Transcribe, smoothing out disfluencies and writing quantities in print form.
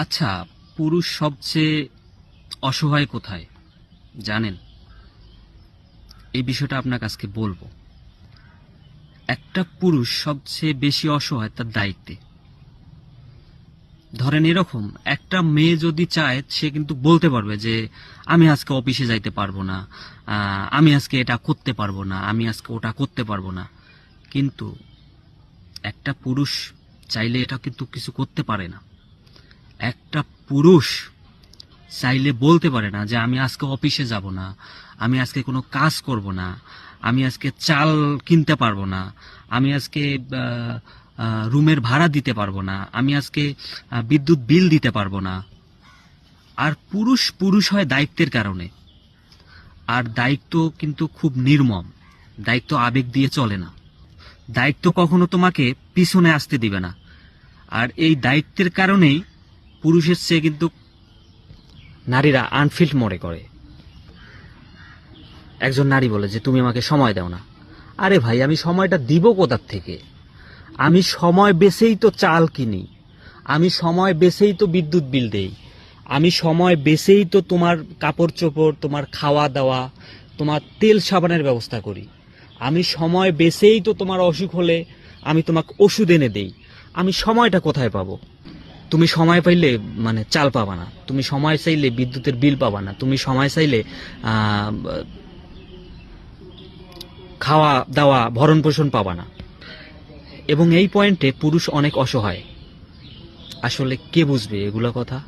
আচ্ছা, পুরুষ সবচেয়ে অসহায় কোথায় জানেন? এই বিষয়টা আপনাকে আজকে বলবো। একটা পুরুষ সবচেয়ে বেশি অসহায় তার দায়িত্বে। ধরেন এরকম একটা মেয়ে যদি চায়, সে কিন্তু বলতে পারবে যে আমি আজকে অফিসে যাইতে পারবো না, আমি আজকে এটা করতে পারবো না, আমি আজকে ওটা করতে পারবো না। কিন্তু একটা পুরুষ চাইলে এটা কিন্তু কিছু করতে পারে না। একটা পুরুষ চাইলে বলতে পারে না যে আমি আজকে অফিসে যাব না, আমি আজকে কোনো কাজ করব না, আমি আজকে চাল কিনতে পারবো না, আমি আজকে রুমের ভাড়া দিতে পারবো না, আমি আজকে বিদ্যুৎ বিল দিতে পারবো না। আর পুরুষ পুরুষ হয় দায়িত্বের কারণে। আর দায়িত্ব কিন্তু খুব নির্মম। দায়িত্ব আবেগ দিয়ে চলে না। দায়িত্ব কখনো তোমাকে পিছনে আসতে দিবে না। আর এই দায়িত্বের কারণেই পুরুষের চেয়ে কিন্তু নারীরা আনফিল্ড মনে করে। একজন নারী বলে যে তুমি আমাকে সময় দাও না। আরে ভাই, আমি সময়টা দিব কোথার থেকে? আমি সময় বেছেই তো চাল কিনি, আমি সময় বেছেই তো বিদ্যুৎ বিল দেই, আমি সময় বেছেই তো তোমার কাপড় চোপড়, তোমার খাওয়া দাওয়া, তোমার তেল সাবানের ব্যবস্থা করি। আমি সময় বেছেই তো তোমার অসুখ হলে আমি তোমাকে ওষুধ এনে দেই। আমি সময়টা কোথায় পাবো? তুমি সময় পাইলে চাল পাবা না, তুমি সময় চাইলে বিদ্যুতের বিল পাবা না, তুমি সময় চাইলে আহ, খাওয়া দাওয়া ভরণ পোষণ পাবা না। এবং এই পয়েন্টে পুরুষ অনেক অসহায়। আসলে কে বুঝবে এগুলো কথা?